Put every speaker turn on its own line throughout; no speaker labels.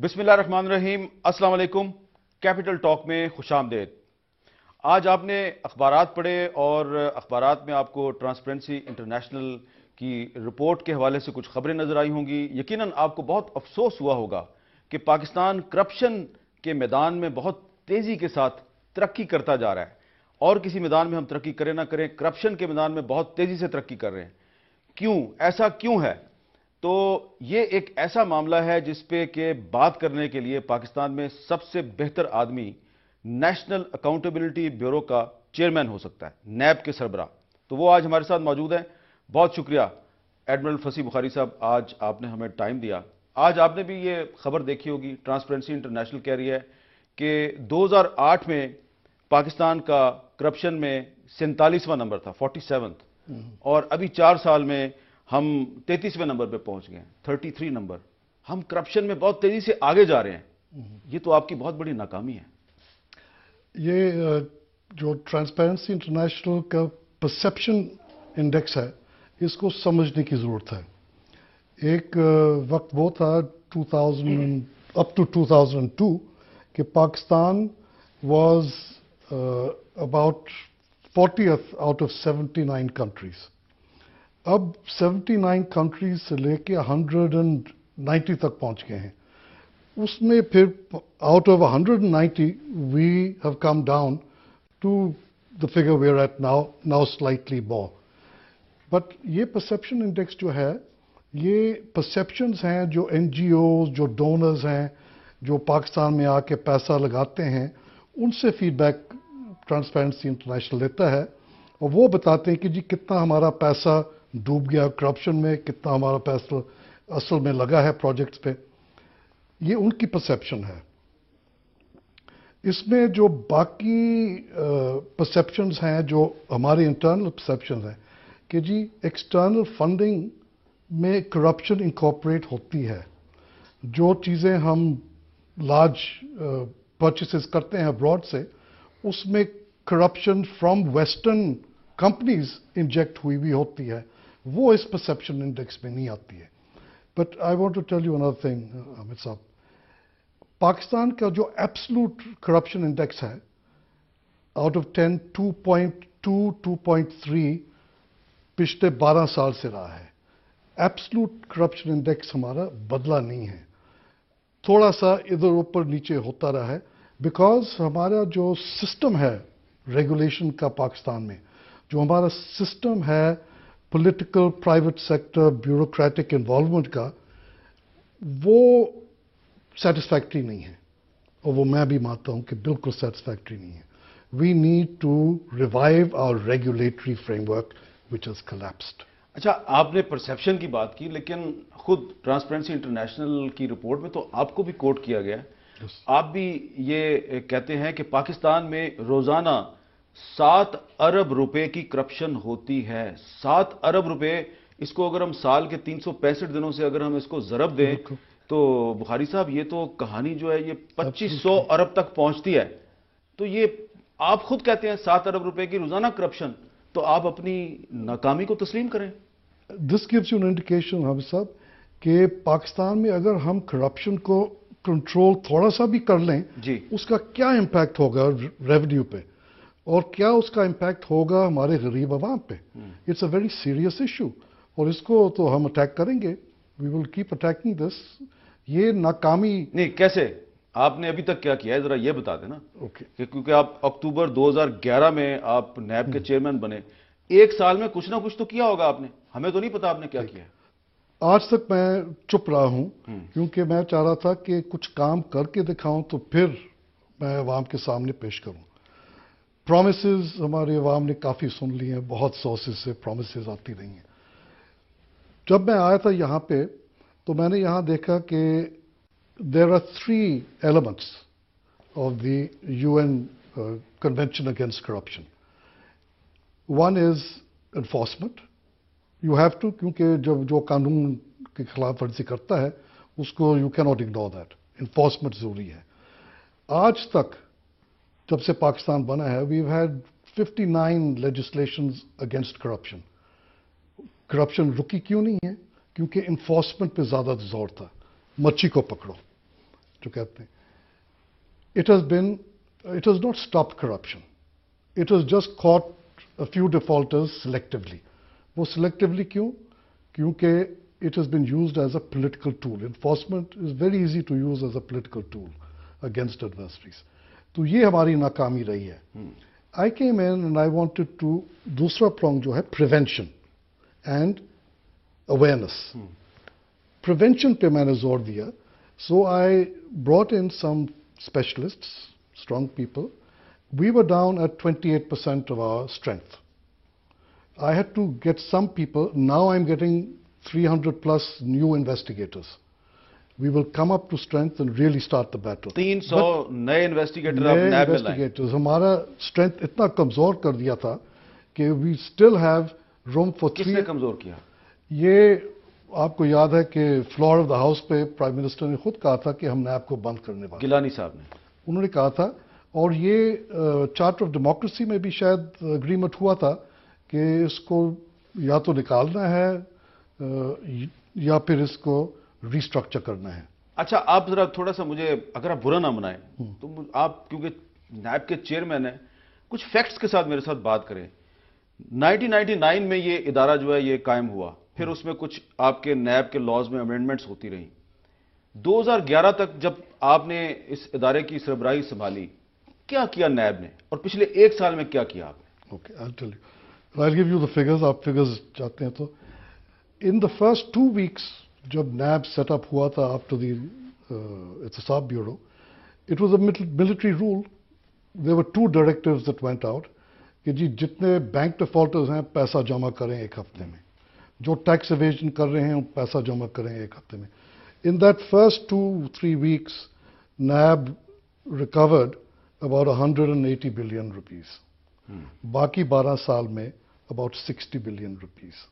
بسم اللہ الرحمن الرحیم. السلام علیکم. کیپٹل ٹاک میں خوش آمدید. آج آپ نے اخبارات پڑھے اور اخبارات میں آپ کو ٹرانسپیرنسی انٹرنیشنل کی رپورٹ کے حوالے سے کچھ خبریں نظر آئی ہوں گی. یقیناً آپ کو بہت افسوس ہوا ہوگا کہ پاکستان کرپشن کے میدان میں بہت تیزی کے ساتھ ترقی کرتا جا رہا ہے. اور کسی میدان میں ہم ترقی کریں نہ کریں، کرپشن کے میدان میں بہت تیزی سے ترقی کر رہے ہیں. کیوں ایسا کیوں ہے؟ تو یہ ایک ایسا معاملہ ہے جس پہ کہ بات کرنے کے لیے پاکستان میں سب سے بہتر آدمی نیشنل اکاؤنٹیبلٹی بیورو کا چیئرمین ہو سکتا ہے، نیب کے سربراہ. تو وہ آج ہمارے ساتھ موجود ہیں. بہت شکریہ ایڈمرل فصیح بخاری صاحب، آج آپ نے ہمیں ٹائم دیا. آج آپ نے بھی یہ خبر دیکھی ہوگی، ٹرانسپیرنسی انٹرنیشنل کہہ رہی ہے کہ 2008 میں پاکستان کا کرپشن میں 47واں نمبر تھا، 47، اور ابھی 4 سال میں ہم 33ویں نمبر پہ پہنچ گئے ہیں، 33 نمبر. ہم کرپشن میں بہت تیزی سے آگے جا رہے ہیں. یہ تو آپ کی بہت بڑی ناکامی ہے.
یہ جو ٹرانسپیرنسی انٹرنیشنل کا پرسیپشن انڈیکس ہے، اس کو سمجھنے کی ضرورت ہے. ایک وقت وہ تھا 2000 اپ ٹو 2002 کہ Pakistan was about 40th out of 79 countries. اب 79 کنٹریز سے لے کے 190 تک پہنچ گئے ہیں. اس میں پھر out of 190 we have come down to the figure where at now slightly more. But یہ پرسیپشن انڈیکس جو ہے، یہ پرسیپشنز ہیں جو این جی اوز، جو ڈونرز ہیں، جو پاکستان میں آ کے پیسہ لگاتے ہیں، ان سے فیڈ بیک ٹرانسپیرنسی انٹرنیشنل لیتا ہے. اور وہ بتاتے ہیں کہ جی کتنا ہمارا پیسہ ڈوب گیا کرپشن میں، کتنا ہمارا پیسہ اصل میں لگا ہے پروجیکٹس پہ. یہ ان کی پرسیپشن ہے. اس میں جو باقی پرسیپشنز ہیں، جو ہماری انٹرنل پرسیپشنز ہیں کہ جی ایکسٹرنل فنڈنگ میں کرپشن انکارپوریٹ ہوتی ہے. جو چیزیں ہم لارج پرچیسز کرتے ہیں ابراڈ سے، اس میں corruption from western companies inject ہوئی بھی ہوتی ہے. وہ اس پرسیپشن انڈیکس میں نہیں آتی ہے. But I want to tell you another thing Hamid صاحب. پاکستان کا جو ایبسلوٹ کرپشن انڈیکس ہے، آؤٹ آف 10 2.2 2.3 پچھلے 12 سال سے رہا ہے. ایبسلوٹ کرپشن انڈیکس ہمارا بدلا نہیں ہے، تھوڑا سا ادھر اوپر نیچے ہوتا رہا ہے. بیکاز ہمارا جو سسٹم ہے ریگولیشن کا پاکستان میں، جو ہمارا سسٹم ہے political private sector bureaucratic involvement کا، وہ سیٹسفیکٹری نہیں ہے. اور وہ میں بھی مانتا ہوں کہ بالکل سیٹسفیکٹری نہیں ہے. We need to revive our regulatory framework which has collapsed.
اچھا، آپ نے پرسیپشن کی بات کی، لیکن خود ٹرانسپیرنسی انٹرنیشنل کی رپورٹ میں تو آپ کو بھی کوٹ کیا گیا ہے. آپ بھی یہ کہتے ہیں کہ پاکستان میں روزانہ 7 ارب روپے کی کرپشن ہوتی ہے. 7 ارب روپے، اس کو اگر ہم سال کے 365 دنوں سے اگر ہم اس کو ضرب دیں تو بخاری صاحب یہ تو کہانی جو ہے یہ 2500 ارب تک پہنچتی ہے. تو یہ آپ خود کہتے ہیں 7 ارب روپے کی روزانہ کرپشن، تو آپ اپنی ناکامی کو تسلیم کریں.
This gives you an indication Hamid صاحب کہ پاکستان میں اگر ہم کرپشن کو کنٹرول تھوڑا سا بھی کر لیں،
جی،
اس کا کیا امپیکٹ ہوگا ریونیو پہ، اور کیا اس کا امپیکٹ ہوگا ہمارے غریب عوام پہ. It's a very serious issue, اور اس کو تو ہم اٹیک کریں گے. We will keep attacking this. یہ ناکامی
نہیں، کیسے؟ آپ نے ابھی تک کیا کیا ہے ذرا یہ بتا دیں نا.
اوکے.
کیونکہ آپ اکتوبر 2011 میں آپ نیب کے چیئرمین بنے. 1 سال میں کچھ نہ کچھ تو کیا ہوگا آپ نے، ہمیں تو نہیں پتا آپ نے کیا کیا ہے.
آج تک میں چپ رہا ہوں کیونکہ میں چاہ رہا تھا کہ کچھ کام کر کے دکھاؤں تو پھر میں عوام کے سامنے پیش کروں. پرومسز ہمارے عوام نے کافی سن لی ہیں، بہت سورسز سے پرومسز آتی رہی ہیں. جب میں آیا تھا یہاں پہ تو میں نے یہاں دیکھا کہ there are 3 elements of the UN convention against corruption. One is enforcement. You have to, کیونکہ جب جو قانون کی خلاف ورزی کرتا ہے اس کو یو کی ناٹ اگنور دیٹ. انفورسمنٹ ضروری ہے. آج تک جب سے پاکستان بنا ہے we've had 59 legislations against corruption. Corruption رکی کیوں نہیں ہے؟ کیونکہ انفورسمنٹ پہ زیادہ زور تھا. مچھی کو پکڑو. جو کہتے ہیں it has not stopped corruption. It has just caught a few defaulters selectively. وہ selectively کیوں؟ کیونکہ it has been used as a political tool. Enforcement is very easy to use as a political tool against adversaries. تو یہ ہماری ناکامی رہی ہے. I came in and I wanted to دوسرا prong جو ہے prevention and awareness. Prevention پہ میں نے زور دیا. So I brought in some specialists, strong people. We were down at 28% of our strength. I had to get some people. Now I'm getting 300 plus new investigators. We will come up to strength and really start the battle.
300 نئے investigator آپ NAB میں لائیں.
ہمارا strength اتنا کمزور کر دیا تھا کہ we still have room for
کس نے کمزور کیا؟
یہ آپ کو یاد ہے کہ فلور آف دا ہاؤس پہ پرائم منسٹر نے خود کہا تھا کہ ہم نیب کو بند کرنے والے.
گیلانی صاحب نے
انہوں نے کہا تھا، اور یہ چارٹر آف ڈیموکریسی میں بھی شاید اگریمنٹ ہوا تھا کہ اس کو یا تو نکالنا ہے یا پھر اس کو ریسٹرکچر کرنا ہے.
اچھا آپ ذرا تھوڑا سا مجھے، اگر آپ برا نہ منائیں تو آپ کیونکہ نیب کے چیئرمین ہیں، کچھ فیکٹس کے ساتھ میرے ساتھ بات کریں. 1999 میں یہ ادارہ جو ہے یہ قائم ہوا، پھر اس میں کچھ آپ کے نیب کے لاز میں امینڈمنٹس ہوتی رہیں. 2011 تک جب آپ نے اس ادارے کی سربراہی سنبھالی، کیا کیا نیب نے، اور پچھلے ایک سال میں کیا کیا آپ نے؟
Okay I'll tell you. I'll give you the figures. آپ figures چاہتے ہیں تو in the first 2 weeks جب نیب سیٹ اپ ہوا تھا after the احتساب bureau, it was a military rule. There were 2 directives that went out کہ جی جتنے بینک ڈیفالٹرز ہیں پیسہ جمع کریں ایک ہفتے میں, جو ٹیکس ایویژن کر رہے ہیں پیسہ جمع کریں ایک ہفتے میں. In that first 2-3 weeks, NAB recovered about 180 billion rupees. باقی 12 سال میں about 60 billion rupees.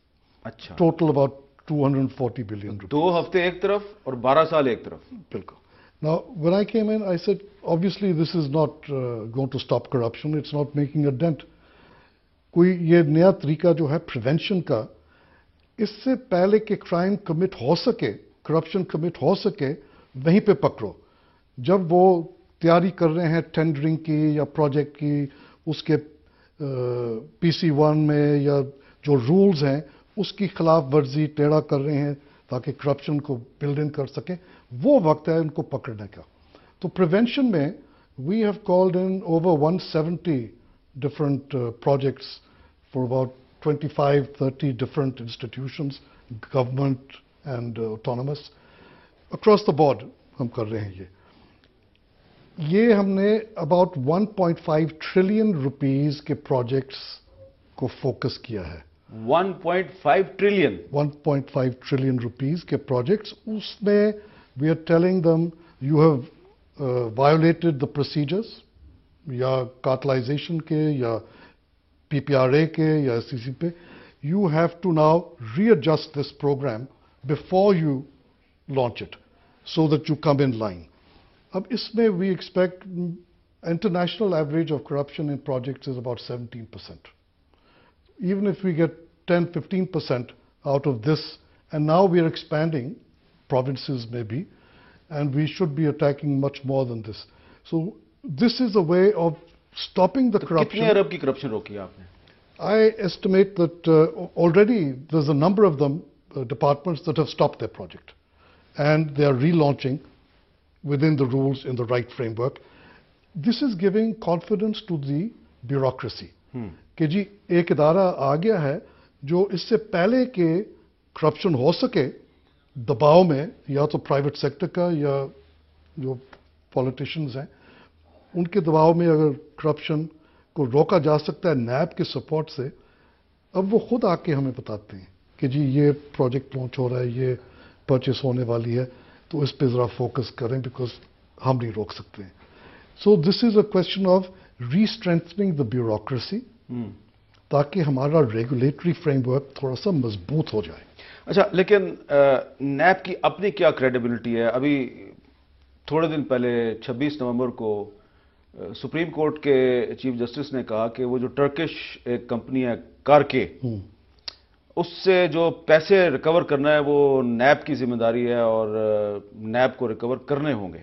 اچھا.
Total about 240 billion rupees.
2 ہفتے ایک طرف اور 12 سال ایک طرف.
بالکل. Now, when I came in, I said, obviously this is not going to stop corruption. It's not making a dent. کوئی یہ نیا طریقہ جو ہے پریونشن کا, اس سے پہلے کہ کرائم کمٹ ہو سکے, کرپشن کمٹ ہو سکے, وہیں پہ پکڑو. جب وہ تیاری کر رہے ہیں ٹینڈرنگ کی یا پروجیکٹ کی, اس کے PC1 میں یا جو رولز ہیں اس کی خلاف ورزی ٹیڑھا کر رہے ہیں تاکہ کرپشن کو بلڈ ان کر سکیں, وہ وقت ہے ان کو پکڑنے کا. تو پریونشن میں we have called in over 170 different projects for about 25-30 different institutions, government and autonomous, across the board ہم کر رہے ہیں. یہ ہم نے about 1.5 trillion rupees کے پروجیکٹس کو فوکس کیا ہے.
1.5 ٹریلین
1.5 trillion rupees کے پروجیکٹس, اس میں we are telling them you have violated the procedures, یا کارٹلائزیشن کے یا PPRA کے یا SEC پہ, you have to now readjust this program before you launch it so that you come in line. اب اس میں we expect international average of corruption in projects is about 17%. Even if we get 10-15% out of this, and now we are expanding provinces maybe, and we should be attacking much more than this. So this is a way of stopping the corruption.
کتنے ارب کی corruption روکی آپ نے؟
I estimate that already there's a number of them, departments that have stopped their project. And they are relaunching within the rules in the right framework. This is giving confidence to the bureaucracy. کہ جی ایک ادارہ آ گیا ہے جو اس سے پہلے کہ corruption ہو سکے دباؤ میں, یا تو پرائیویٹ سیکٹر کا یا جو پولیٹیشینز ہیں ان کے دباؤ میں اگر کرپشن کو روکا جا سکتا ہے نیب کے سپورٹ سے, اب وہ خود آ کے ہمیں بتاتے ہیں کہ جی یہ پروجیکٹ لانچ ہو رہا ہے, یہ پرچیز ہونے والی ہے, تو اس پہ ذرا فوکس کریں بیکاز ہم نہیں روک سکتے ہیں. So this is a question of restrengthening the bureaucracy تاکہ ہمارا ریگولیٹری فریم ورک تھوڑا سا مضبوط ہو جائے.
اچھا, لیکن نیب کی اپنی کیا کریڈیبلٹی ہے؟ ابھی تھوڑے دن پہلے 26 نومبر کو سپریم کورٹ کے چیف جسٹس نے کہا کہ وہ جو ٹرکش ایک کمپنی ہے کارکے, اس سے جو پیسے ریکور کرنا ہے وہ نیب کی ذمہ داری ہے اور نیب کو ریکور کرنے ہوں گے.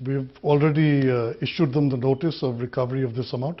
We've already issued them the notice of recovery of this amount.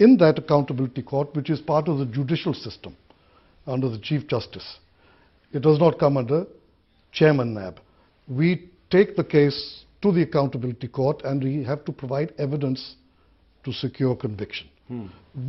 in that accountability court, which is part of the judicial system under the Chief Justice. It does not come under Chairman NAB. We take the case to the accountability court and we have to provide evidence to secure conviction.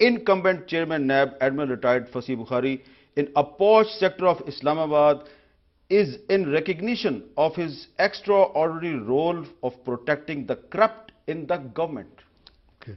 incumbent chairman NAB, Admiral retired Fasih Bukhari, in a posh sector of Islamabad, is in recognition of his extraordinary role of protecting the corrupt in the government.
Okay.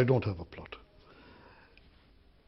I don't have a plot.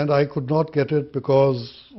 and I could not get it because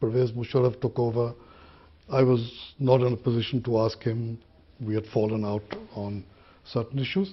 Pervez Musharraf took over. I was not in a position to ask him. We had fallen out on certain issues.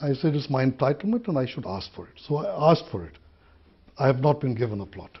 I said it's my entitlement and I should ask for it. So I asked for it. I have not been given a plot.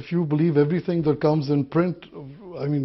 if you believe everything that comes in print, I mean,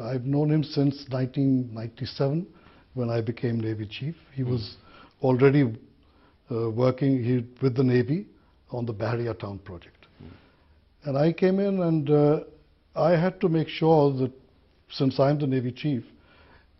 I've known him since 1997 when I became Navy Chief. He was already working with the Navy on the Bahariya Town project. And I came in and I had to make sure that since I'm the Navy Chief,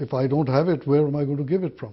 If I don't have it, where am I going to give it from?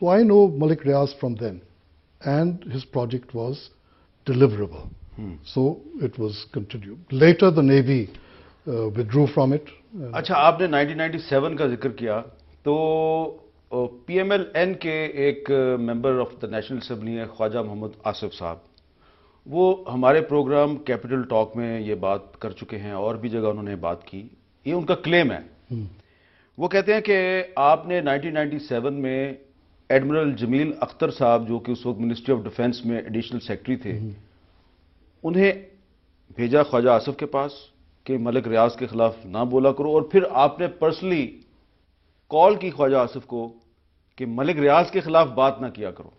So I know Malik Riaz from then, and his project was deliverable. So it was continued. Later the Navy withdrew from it.
اچھا، آپ نے 1997 کا ذکر کیا تو P M L N کے ایک member of the national assembly ہیں خواجہ محمد آصف صاحب، وہ ہمارے پروگرام کیپٹل ٹاک میں یہ بات کر چکے ہیں اور بھی جگہ انہوں نے بات کی. یہ ان کا کلیم ہے. وہ کہتے ہیں کہ آپ نے 1997 میں ایڈمرل جمیل اختر صاحب جو کہ اس وقت منسٹری آف ڈیفنس میں ایڈیشنل سیکرٹری تھے، انہیں بھیجا خواجہ آصف کے پاس کہ ملک ریاض کے خلاف نہ بولا کرو، اور پھر آپ نے پرسنلی کال کی خواجہ آصف کو کہ ملک ریاض کے خلاف بات نہ کیا کرو.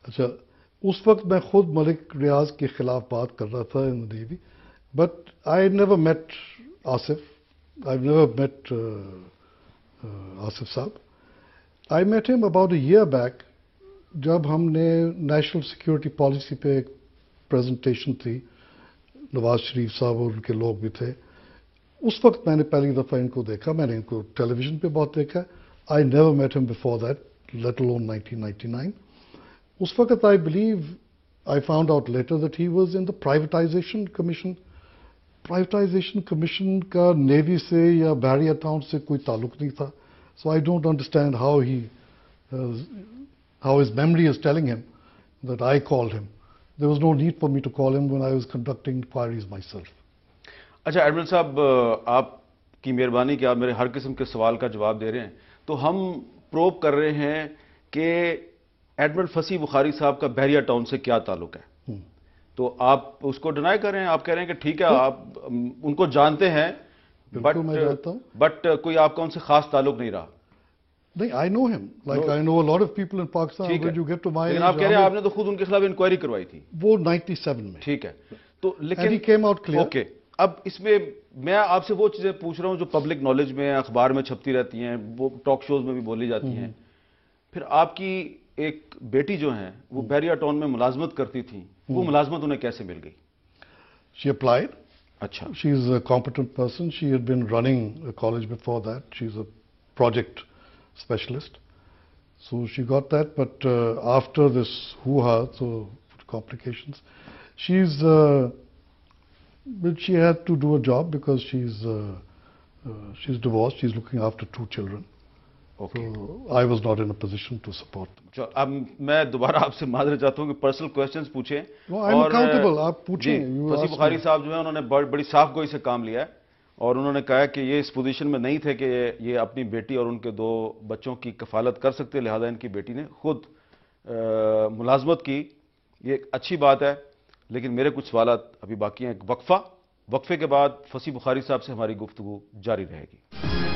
اچھا، اس وقت میں خود ملک ریاض کے خلاف بات کر رہا تھا in Navy, but I never met Asif, I never met Asif صاحب. I met him about a year back, جب ہم نے نیشنل سیکیورٹی پالیسی پہ ایک پریزنٹیشن تھی، نواز شریف صاحب اور ان کے لوگ بھی تھے. اس وقت میں نے پہلی دفعہ ان کو دیکھا. میں نے ان کو ٹیلی ویژن پہ بہت دیکھا. I never met him before that, let alone 1999. اس وقت I believe I found out later that he was in the privatisation commission. Privatisation commission کا نیوی سے یا بحریہ ٹاؤن سے کوئی تعلق نہیں تھا. So I don't understand how his memory is telling him that I called him. There was no need for me to call him when I was conducting inquiries myself.
اچھا admiral صاحب، آپ کی مہربانی کہ آپ میرے ہر قسم کے سوال کا جواب دے رہے ہیں. تو ہم پروب کر رہے ہیں کہ ایڈمرل فصیح بخاری صاحب کا بحریہ ٹاؤن سے کیا تعلق ہے. تو آپ اس کو ڈینائی کر رہے ہیں، آپ کہہ رہے ہیں کہ ٹھیک ہے آپ ان کو جانتے ہیں، بٹ کوئی آپ کا ان سے خاص تعلق نہیں رہا.
نہیں، I know him. Like I know a lot of people in Pakistan. When you get to my age,
لیکن آپ کہہ رہے ہیں آپ نے تو خود ان کے خلاف انکوائری کروائی تھی.
وہ 97 میں.
ٹھیک ہے. تو لیکن
And he came out clear.
Okay, اب اس میں میں آپ سے وہ چیزیں پوچھ رہا ہوں جو پبلک نالج میں اخبار میں چھپتی رہتی ہیں، وہ ٹاک شوز میں بھی بولی جاتی ہیں. پھر آپ کی ایک بیٹی جو ہیں وہ بحریہ ٹاؤن میں ملازمت کرتی تھیں، وہ ملازمت انہیں کیسے مل گئی؟
She applied.
اچھا.
She is a competent person. She had been running a college before that. She is a project specialist. So she got that, but after this hoo-ha, so complications, but she had to do a job because she's divorced. She's looking after 2 children.
Okay.
So I was not in a position to support them.
اب میں دوبارہ آپ سے معذرت چاہتا ہوں کہ personal questions پوچھیں.
No, I'm accountable. آپ پوچھیں.
فصیح بخاری صاحب جو ہیں انہوں نے بڑی صاف گوئی سے کام لیا ہے، اور انہوں نے کہا کہ یہ اس پوزیشن میں نہیں تھے کہ یہ اپنی بیٹی اور ان کے 2 بچوں کی کفالت کر سکتے، لہذا ان کی بیٹی نے خود ملازمت کی. یہ ایک اچھی بات ہے، لیکن میرے کچھ سوالات ابھی باقی ہیں. وقفے کے بعد فصیح بخاری صاحب سے ہماری گفتگو جاری رہے گی.